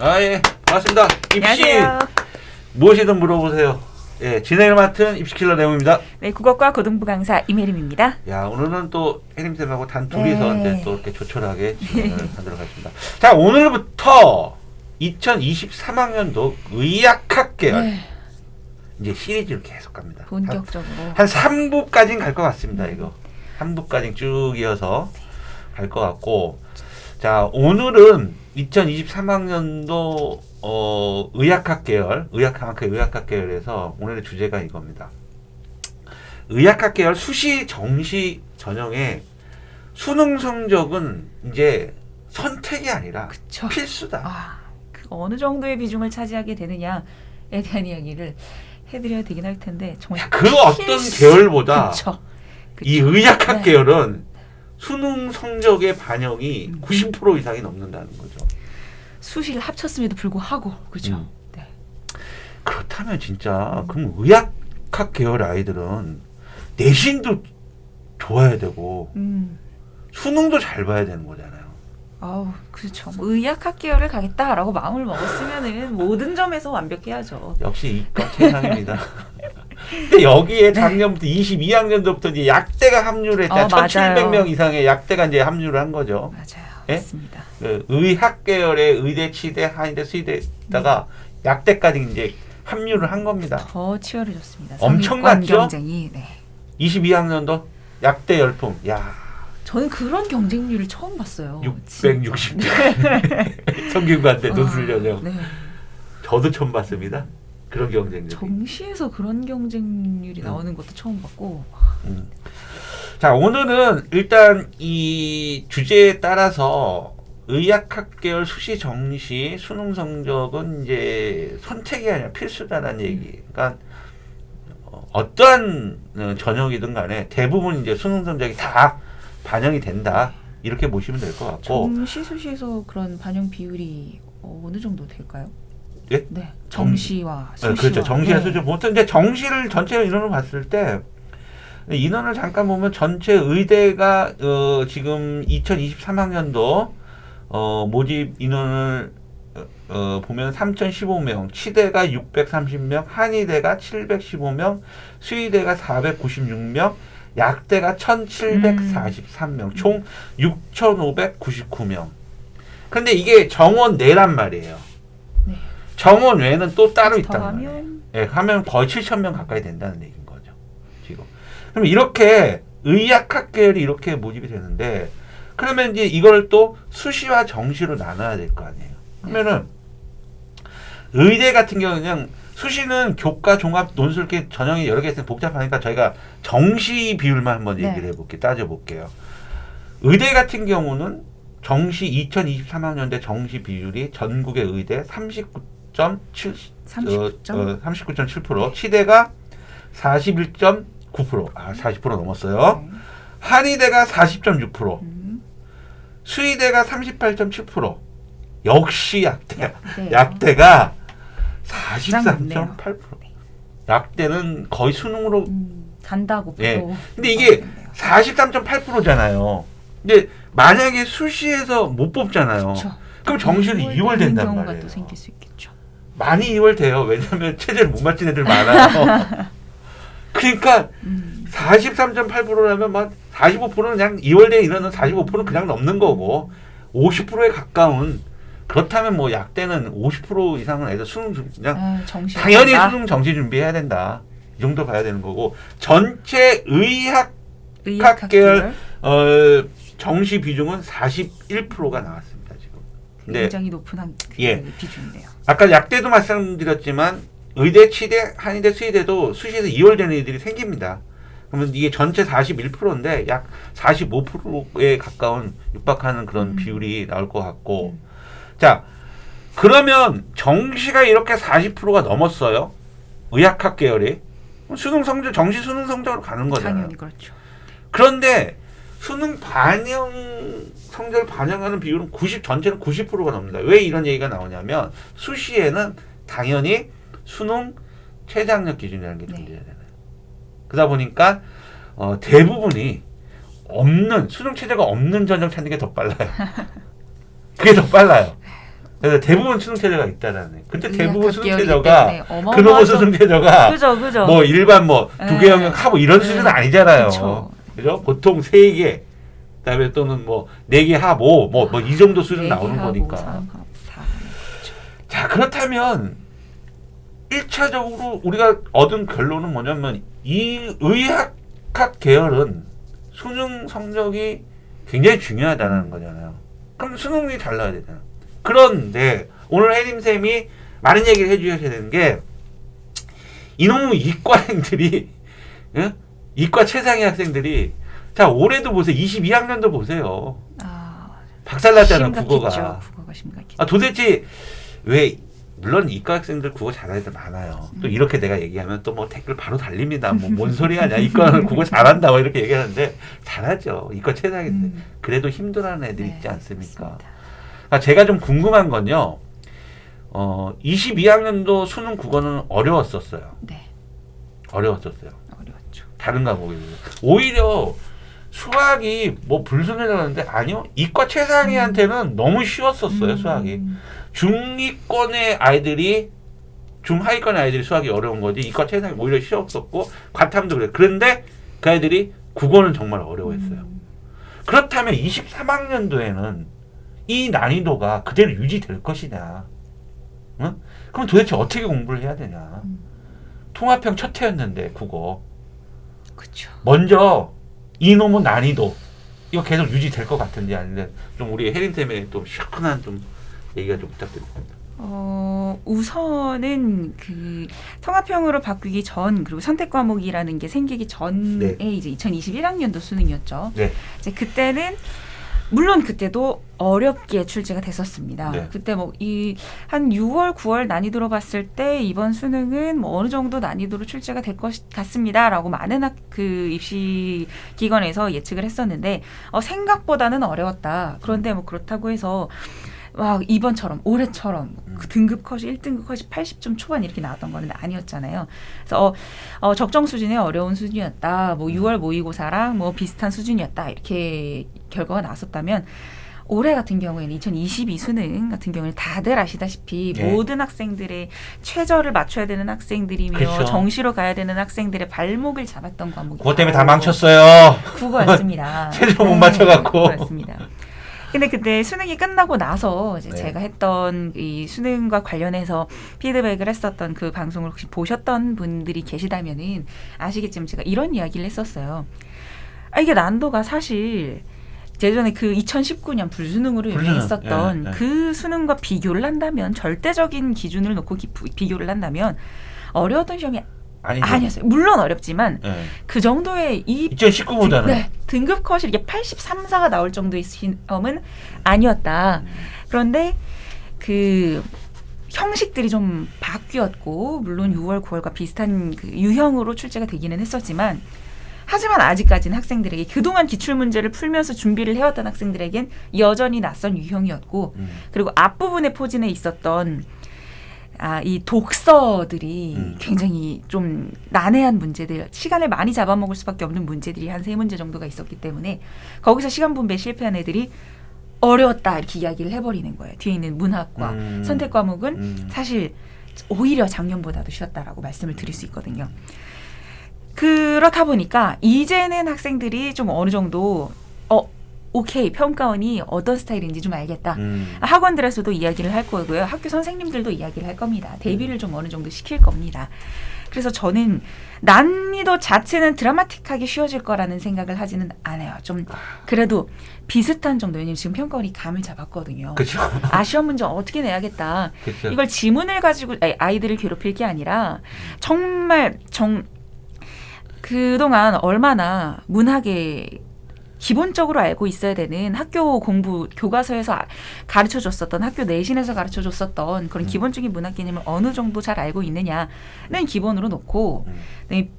예, 반갑습니다. 입시 안녕하세요. 무엇이든 물어보세요. 예, 진행을 맡은 입시킬러 내용입니다. 네, 국어과 고등부 강사 임혜림입니다. 야, 오늘은 또 혜림쌤하고 단 둘이서 네. 이제 또 이렇게 조촐하게 진행을 하도록 하겠습니다. 자, 오늘부터 2023학년도 의학학 계열 네, 이제 시리즈를 계속 갑니다. 본격적으로. 한 3부까지는 갈 것 같습니다. 이거 3부까지 쭉 이어서 갈 것 같고, 자, 오늘은 2023학년도 의학학 계열, 의학학 계열에서 오늘의 주제가 이겁니다. 의학학 계열 수시 정시 전형의 수능 성적은 이제 선택이 아니라 그쵸. 필수다. 그 어느 정도의 비중을 차지하게 되느냐에 대한 이야기를 해드려야 되긴 할 텐데 정말 그 어떤 계열보다 그쵸. 이 의학학 네. 계열은 수능 성적의 반영이 90% 이상이 넘는다는 거죠. 수시를 합쳤음에도 불구하고 그렇죠. 네. 그렇다면 진짜 그럼 의학학 계열 아이들은 내신도 좋아야 되고 수능도 잘 봐야 되는 거잖아요. 아우 그렇죠. 뭐 의학학 계열을 가겠다라고 마음을 먹었으면은 모든 점에서 완벽해야죠. 역시 이과 최상입니다. 근데 여기에 작년부터 22학년도부터 이제 약대가 합류를 했다. 맞아요. 1,700명 이상의 약대가 이제 합류를 한 거죠. 맞아요. 예? 맞습니다. 그 의학 계열의 의대, 치대, 한의대, 수의대다가 약대까지 이제 합류를 한 겁니다. 더 치열해졌습니다. 엄청났죠? 상위권 경쟁이. 네. 22학년도 약대 열풍. 야, 저는 그런 경쟁률을 처음 봤어요. 660대 성균관대 논술전형. 네. 저도 처음 봤습니다. 그런 경쟁률. 정시에서 그런 경쟁률이 나오는 것도 처음 봤고. 자, 오늘은 일단 이 주제에 따라서 의학학 계열 수시 정시 수능 성적은 이제 선택이 아니라 필수다라는 얘기. 그러니까 어떠한 전형이든 간에 대부분 이제 수능 성적이 다 반영이 된다. 이렇게 보시면 될 것 같고. 정시 수시에서 그런 반영 비율이 어느 정도 될까요? 예? 네. 정시와 수시와. 그렇죠. 정시와 네. 수시. 보통 이제 정시를 전체 인원을 봤을 때 인원을 잠깐 보면 전체 의대가 지금 2023학년도 모집 인원을 보면 3,015명, 치대가 630명, 한의대가 715명, 수의대가 496명, 약대가 1,743명, 총 6,599명. 근데 이게 정원 내란 말이에요. 네. 정원 외에는 또 따로 있단 말이에요. 하면 예, 하면 거의 7,000명 가까이 된다는 얘기인 거죠. 지금. 그럼 이렇게 의학학 계열이 이렇게 모집이 되는데, 그러면 이제 이걸 또 수시와 정시로 나눠야 될 거 아니에요. 그러면은 의대 같은 경우는 수시는 교과 종합 논술 전형이 여러 개 있으면 복잡하니까 저희가 정시 비율만 한번 네. 얘기를 해볼게요. 따져볼게요. 의대 같은 경우는 정시 2023학년대 정시 비율이 전국의 의대 39.7%, 39.7%, 치대가 41.9%, 40% 넘었어요. 네. 한의대가 40.6%, 수의대가 38.7%, 역시 약대, 약대가 43.8%. 약대는 거의 수능으로 간다고 보고. 예. 근데 이게 43.8%잖아요. 근데 만약에 수시에서 못 뽑잖아요. 그쵸. 그럼 정시로 2월 된단 경우가 말이에요. 또 생길 수 있겠죠. 많이 2월 돼요. 왜냐하면 체제를 못 맞힌 애들 많아요. 그러니까 43.8%라면 막 45%는 그냥 2월대 인원은 45%는 그냥 넘는 거고 50%에 가까운, 그렇다면 뭐 약대는 50% 이상은 애들 수능 그냥 당연히 수능 정시 준비해야 된다. 이 정도 봐야 되는 거고, 전체 의학 계열 정시 비중은 41%가 나왔습니다, 지금. 근데 굉장히 높은 비중이네요. 아까 약대도 말씀드렸지만 의대, 치대, 한의대, 수의대도 수시에서 2월 되는 애들이 생깁니다. 그러면 이게 전체 41%인데 약 45%에 가까운 육박하는 그런 비율이 나올 것 같고, 자, 그러면 정시가 이렇게 40%가 넘었어요. 의학학 계열이. 수능 성적, 정시 수능 성적으로 가는 거잖아요. 당연히 그렇죠. 그런데 수능 성적을 반영하는 비율은 전체는 90%가 넘는다. 왜 이런 얘기가 나오냐면 수시에는 당연히 수능 최저학력 기준이라는 게 존재해야 되나요. 그러다 보니까 대부분이 수능 최저가 없는 전형 찾는 게 더 빨라요. 그게 더 빨라요. 그래서 대부분 수능 최저가 있다라는. 근데 대부분 의학 수능 학계열이기 최저가 때문에 그놈의 어마어마하죠. 수능 최저가 그죠. 뭐 일반 뭐 두 개 네. 영역 하고 이런 네. 수준은 아니잖아요. 그쵸. 그죠? 보통 3개 그다음에 또는 뭐 4개 하고 뭐 이 정도 수준 나오는 거니까. 3, 4. 자, 그렇다면 1차적으로 우리가 얻은 결론은 뭐냐면 이 의학학 계열은 수능 성적이 굉장히 중요하다는 거잖아요. 그럼 수능이 잘 나와야 되잖아. 그런데 오늘 혜림쌤이 많은 얘기를 해주셔야 되는 게 이놈의 이과생들이 응? 이과 최상위 학생들이 자 올해도 보세요. 22학년도 보세요. 박살났잖아 국어가. 국어가 심각했죠. 도대체 왜 물론 이과 학생들 국어 잘하는 애들 많아요. 또 이렇게 내가 얘기하면 또 뭐 댓글 바로 달립니다. 뭐 뭔 소리 하냐. 이과는 국어 잘한다. 뭐 이렇게 얘기하는데 잘하죠. 이과 최상인데 그래도 힘들어하는 애들 있지 않습니까? 맞습니다. 그러니까 제가 좀 궁금한 건요. 22학년도 수능 국어는 어려웠었어요. 네, 어려웠었어요. 어려웠죠. 다른 과목에 비해서. 오히려 수학이 뭐 불순이라는데 아니요. 이과 최상위한테는 너무 쉬웠었어요. 수학이. 중위권의 아이들이 중하위권의 아이들이 수학이 어려운 거지 이과 최상위 오히려 쉬웠었고 과탐도 그래요. 그런데 그 아이들이 국어는 정말 어려워했어요. 그렇다면 23학년도에는 이 난이도가 그대로 유지될 것이냐? 응? 그럼 도대체 어떻게 공부를 해야 되냐? 통합형 첫 해였는데 국어. 그렇죠. 먼저 이놈의 난이도 이거 계속 유지될 것 같은지 아닌데 좀 우리 혜린쌤의 좀 시원한 좀 얘기가 좀 부탁드립니다. 우선은 그 통합형으로 바뀌기 전 그리고 선택 과목이라는 게 생기기 전에 네. 이제 2021학년도 수능이었죠. 네. 이제 그때는 물론 그때도 어렵게 출제가 됐었습니다. 네. 그때 뭐 한 6월, 9월 난이도로 봤을 때 이번 수능은 뭐 어느 정도 난이도로 출제가 될 것 같습니다라고 많은 그 입시 기관에서 예측을 했었는데 생각보다는 어려웠다. 그런데 뭐 그렇다고 해서 막 이번처럼 올해처럼 그 등급 컷이 1등급 컷이 80점 초반 이렇게 나왔던 거는 아니었잖아요. 그래서 적정 수준의 어려운 수준이었다. 뭐 6월 모의고사랑 뭐 비슷한 수준이었다. 이렇게 결과가 나왔었다면 올해 같은 경우에는 2022 수능 같은 경우에는 다들 아시다시피 네. 모든 학생들의 최저를 맞춰야 되는 학생들이며 그쵸. 정시로 가야 되는 학생들의 발목을 잡았던 과목이 그것 때문에 다 망쳤어요. 국어였습니다. 최저 못 맞춰갖고. 국어였습니다. 근데 그때 수능이 끝나고 나서 이제 네. 제가 했던 이 수능과 관련해서 피드백을 했었던 그 방송을 혹시 보셨던 분들이 계시다면은 아시겠지만 제가 이런 이야기를 했었어요. 이게 난도가 사실 예전에 그 2019년 불수능으로 유명했었던 예, 예. 그 수능과 비교를 한다면 절대적인 기준을 놓고 비교를 한다면 어려웠던 시험이 아니죠. 아니었어요. 물론 어렵지만 네. 그 정도의 이 2019보다는 네, 등급 컷이 이렇게 83, 4가 나올 정도의 시험은 아니었다. 그런데 그 형식들이 좀 바뀌었고 물론 6월, 9월과 비슷한 그 유형으로 출제가 되기는 했었지만 하지만 아직까지는 학생들에게 그동안 기출문제를 풀면서 준비를 해왔던 학생들에겐 여전히 낯선 유형이었고 그리고 앞부분에 포진해 있었던 이 독서들이 굉장히 좀 난해한 문제들, 시간을 많이 잡아먹을 수밖에 없는 문제들이 한 3문제 정도가 있었기 때문에 거기서 시간 분배에 실패한 애들이 어려웠다 이렇게 이야기를 해버리는 거예요. 뒤에 있는 문학과 선택 과목은 사실 오히려 작년보다도 쉬웠다라고 말씀을 드릴 수 있거든요. 그렇다 보니까 이제는 학생들이 좀 어느 정도 오케이 평가원이 어떤 스타일인지 좀 알겠다. 학원들에서도 이야기를 할 거고요. 학교 선생님들도 이야기를 할 겁니다. 대비를 좀 어느 정도 시킬 겁니다. 그래서 저는 난이도 자체는 드라마틱하게 쉬워질 거라는 생각을 하지는 않아요. 좀 그래도 비슷한 정도. 왜냐면 지금 평가원이 감을 잡았거든요. 그렇죠. 시험 문제 어떻게 내야겠다. 그렇죠. 이걸 지문을 가지고 아이들을 괴롭힐 게 아니라 정말 그동안 얼마나 문학에 기본적으로 알고 있어야 되는 학교 공부 교과서에서 가르쳐줬었던 학교 내신에서 가르쳐줬었던 그런 기본적인 문학 개념을 어느 정도 잘 알고 있느냐는 기본으로 놓고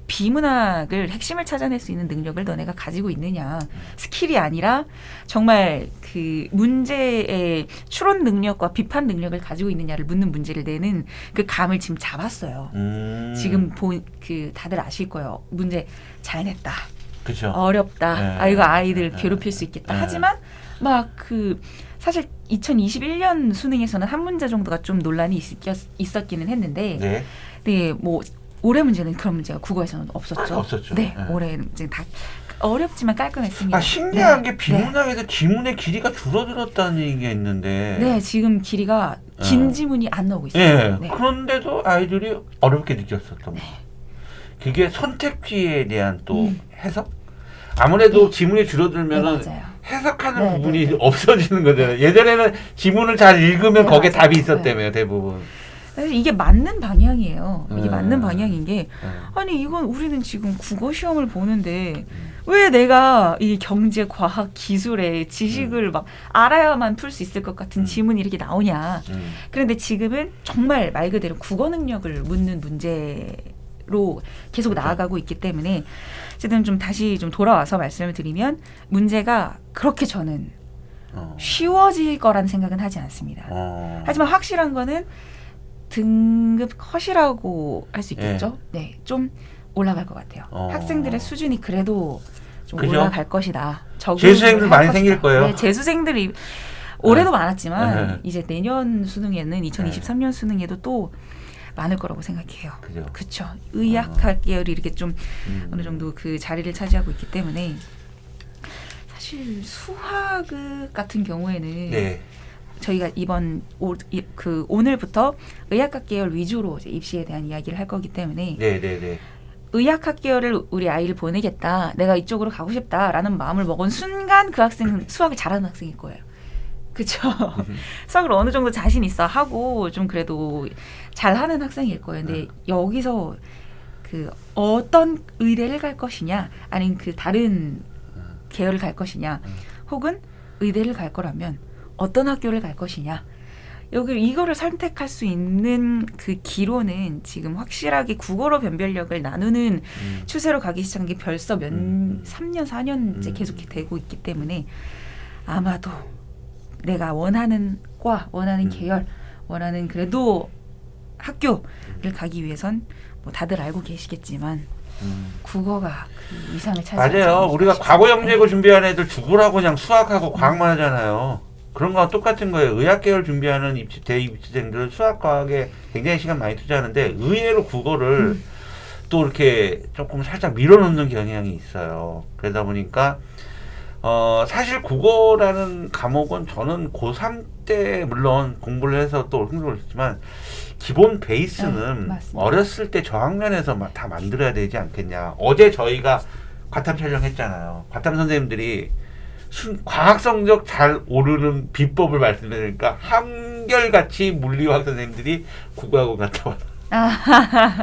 비문학을 핵심을 찾아낼 수 있는 능력을 너네가 가지고 있느냐 스킬이 아니라 정말 그 문제의 추론 능력과 비판 능력을 가지고 있느냐를 묻는 문제를 내는 그 감을 지금 잡았어요. 지금 다들 아실 거예요. 문제 잘 냈다. 그렇죠. 어렵다. 네. 이거 아이들 괴롭힐 수 있겠다. 하지만 막 사실 2021년 수능에서는 한 문제 정도가 좀 논란이 있었기는 했는데, 네. 네, 뭐 올해 문제는 그런 문제가 국어에서는 없었죠. 없었죠. 네, 네. 올해 문제는 다 어렵지만 깔끔했습니다. 신기한 네. 게 비문학에서 지문의 길이가 줄어들었다는 얘기가 있는데. 네, 지금 길이가 긴 지문이 안 나오고 있어요. 네. 네. 그런데도 아이들이 어렵게 느꼈었던 네. 거. 그게 선택지에 대한 또 해석? 아무래도 지문이 줄어들면은 네, 맞아요. 해석하는 네, 부분이 네, 네. 없어지는 거잖아요. 예전에는 지문을 잘 읽으면 네, 거기에 맞아요. 답이 있었다며요, 대부분. 사실 이게 맞는 방향이에요. 이게 네. 맞는 방향인 게, 네. 아니 이건 우리는 지금 국어 시험을 보는데 왜 내가 이 경제, 과학, 기술의 지식을 막 알아야만 풀 수 있을 것 같은 지문이 이렇게 나오냐. 그런데 지금은 정말 말 그대로 국어 능력을 묻는 문제로 계속 나아가고 있기 때문에, 어쨌든 좀 다시 좀 돌아와서 말씀을 드리면, 문제가 그렇게 저는 쉬워질 거란 생각은 하지 않습니다. 하지만 확실한 거는 등급 컷이라고 할 수 있겠죠. 네, 좀 올라갈 것 같아요. 학생들의 수준이 그래도 좀 그죠? 올라갈 것이다. 재수생들 많이 생길 거예요. 네, 재수생들이 올해도 네. 많았지만 네. 이제 내년 수능에는 2023년 수능에도 또 많을 거라고 생각해요. 그죠. 그렇죠. 의학학 계열이 이렇게 좀 어느 정도 그 자리를 차지하고 있기 때문에, 사실 수학 같은 경우에는 네. 저희가 오늘부터 의학학 계열 위주로 이제 입시에 대한 이야기를 할 거기 때문에, 네. 의학학 계열을 우리 아이를 보내겠다, 내가 이쪽으로 가고 싶다라는 마음을 먹은 순간 그 학생은 수학을 잘하는 학생일 거예요. 그렇죠. 수학을 어느 정도 자신 있어 하고 좀 그래도 잘하는 학생일 거예요. 근데 여기서 그 어떤 의대를 갈 것이냐, 아니면 그 다른 계열을 갈 것이냐, 혹은 의대를 갈 거라면 어떤 학교를 갈 것이냐, 이거를 선택할 수 있는 그 기로는 지금 확실하게 국어로 변별력을 나누는 추세로 가기 시작한 게 벌써 3년, 4년째 계속 되고 있기 때문에, 아마도 내가 원하는 과, 원하는 계열, 원하는 그래도 학교를 가기 위해선 뭐 다들 알고 계시겠지만 국어가 그 이상을 차지하지 맞아요. 않을까 우리가 싶습니다. 과거 영재고 준비하는 애들 죽으라고 그냥 수학하고 과학만 하잖아요. 그런 거랑 똑같은 거예요. 의학 계열 준비하는 대입시생들은 수학, 과학에 굉장히 시간 많이 투자하는데, 의외로 국어를 또 이렇게 조금 살짝 밀어놓는 경향이 있어요. 그러다 보니까 사실 국어라는 과목은 저는 고3 때 물론 공부를 해서 또 흥미를 했지만, 기본 베이스는 맞습니다. 어렸을 때 저학년에서 다 만들어야 되지 않겠냐. 어제 저희가 과탐 촬영했잖아요. 과탐 선생님들이 과학 성적 잘 오르는 비법을 말씀드리니까 한결같이 물리학 선생님들이 국어학원 갔다 와요.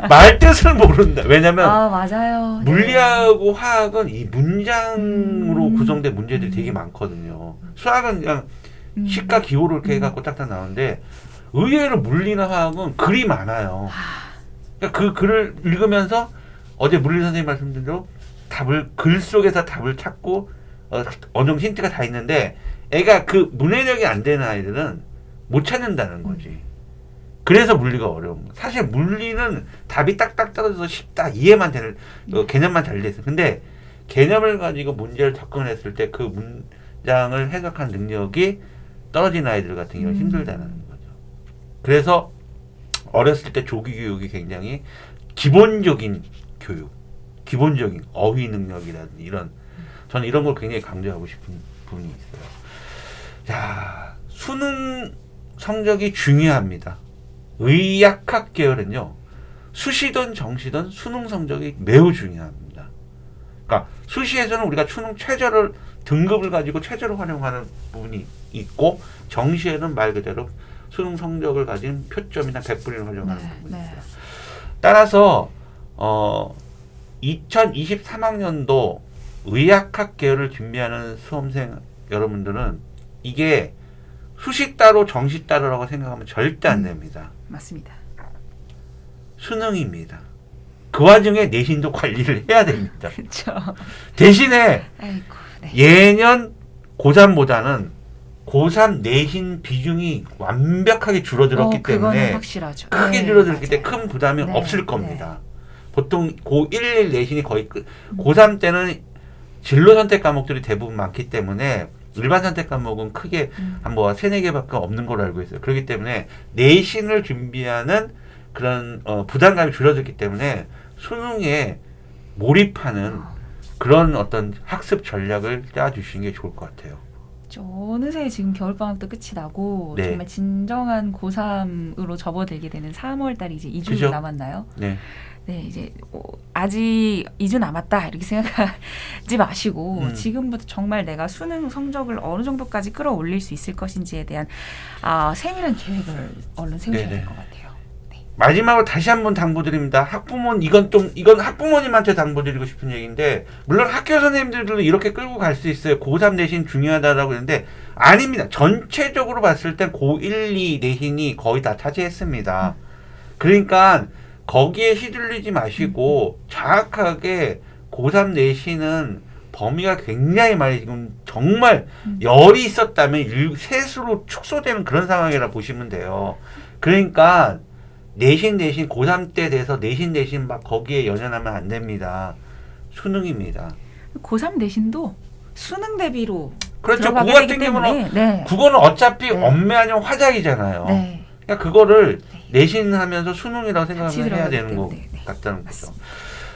말 뜻을 모른다. 왜냐면 맞아요. 물리하고 화학은 이 문장으로 구성된 문제들이 되게 많거든요. 수학은 그냥 식과 기호를 이렇게 해갖고 딱딱 나오는데, 의외로 물리나 화학은 글이 많아요. 그러니까 그 글을 읽으면서 어제 물리 선생님 말씀드린 대로 글 속에서 답을 찾고 어느 정도 힌트가 다 있는데, 애가 그 문해력이 안 되는 아이들은 못 찾는다는 거지. 그래서 물리가 어려운 거야. 사실 물리는 답이 딱딱 떨어져서 쉽다, 이해만 되는 개념만 잘 돼 있어. 근데 개념을 가지고 문제를 접근했을 때 그 문장을 해석한 능력이 떨어진 아이들 같은 경우는 힘들다는 거죠. 그래서 어렸을 때 조기 교육이 굉장히 기본적인 교육, 기본적인 어휘 능력이라든지 저는 이런 걸 굉장히 강조하고 싶은 부분이 있어요. 자, 수능 성적이 중요합니다. 의학학 계열은요, 수시든 정시든 수능 성적이 매우 중요합니다. 그러니까 수시에서는 우리가 수능 최저를 등급을 가지고 최저로 활용하는 부분이 있고, 정시에는 말 그대로 수능 성적을 가진 표점이나 백분위를 활용하는 부분이 있어요. 따라서 2023학년도 의학학 계열을 준비하는 수험생 여러분들은 이게 수시 따로 정시 따로라고 생각하면 절대 안 됩니다. 맞습니다. 수능입니다. 그 와중에 내신도 관리를 해야 됩니다. 그렇죠. 대신에 아이고, 네. 예년 고3보다는 고3 내신 비중이 완벽하게 줄어들었기 그거는 때문에 확실하죠. 크게 네, 줄어들기 때문에 맞아요. 큰 부담이 네, 없을 겁니다. 보통 고1 내신이 거의 고3 때는 진로 선택 과목들이 대부분 많기 때문에 일반 선택 과목은 크게 한 뭐 3-4개밖에 없는 걸로 알고 있어요. 그렇기 때문에 내신을 준비하는 그런 부담감이 줄어들기 때문에 수능에 몰입하는 그런 어떤 학습 전략을 짜주시는 게 좋을 것 같아요. 어느새 지금 겨울방학도 끝이 나고 네. 정말 진정한 고3으로 접어들게 되는 3월 달이 이제 2주 그죠? 남았나요? 네. 네, 이제 아직 2주 남았다 이렇게 생각하지 마시고 지금부터 정말 내가 수능 성적을 어느 정도까지 끌어올릴 수 있을 것인지에 대한 세밀한 계획을 얼른 세우셔야 네네. 될 것 같아요. 마지막으로 다시 한번 당부드립니다. 이건 학부모님한테 당부드리고 싶은 얘기인데, 물론 학교 선생님들도 이렇게 끌고 갈 수 있어요. 고3 내신 중요하다라고 했는데 아닙니다. 전체적으로 봤을 땐 고1, 2 내신이 거의 다 차지했습니다. 그러니까 거기에 휘둘리지 마시고 정확하게 고3 내신은 범위가 굉장히 많이 지금 정말 열이 있었다면 셋으로 축소되는 그런 상황이라 보시면 돼요. 그러니까 내신 고3 때 돼서 내신 막 거기에 연연하면 안 됩니다. 수능입니다. 고3 내신도 수능 대비로 그렇죠. 들어가게 국어 같은 되기 때문에, 경우는 네. 국어는 어차피 네. 엄매 아니면 화작이잖아요. 네. 그러니까 그거를 내신하면서 수능이라고 같이 생각을 해야 들어가기 되는 것 때문에, 네. 같다는 거죠. 맞습니다.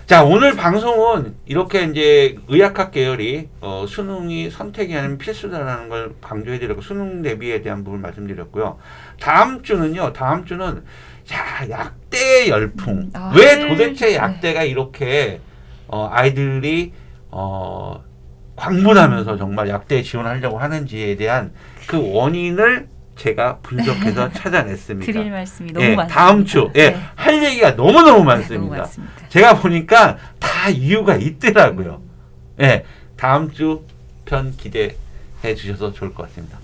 자, 오늘 방송은 이렇게 이제 의학학 계열이 수능이 선택이 아니면 필수다라는 걸 강조해드렸고 수능 대비에 대한 부분을 말씀드렸고요. 다음 주는 약대의 열풍. 왜 도대체 네. 약대가 이렇게 아이들이 광분하면서 정말 약대에 지원하려고 하는지에 대한 그 원인을 제가 분석해서 찾아냈습니다. 드릴 말씀이 너무 예, 많습니다. 다음 주 할 얘기가 너무너무 너무 많습니다. 많습니다. 제가 보니까 다 이유가 있더라고요. 예, 다음 주 편 기대해 주셔서 좋을 것 같습니다.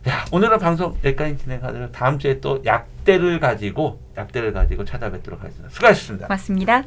야, 오늘은 방송 여기까지 진행하도록 다음 주에 또 약대를 가지고 찾아뵙도록 하겠습니다. 수고하셨습니다. 맞습니다.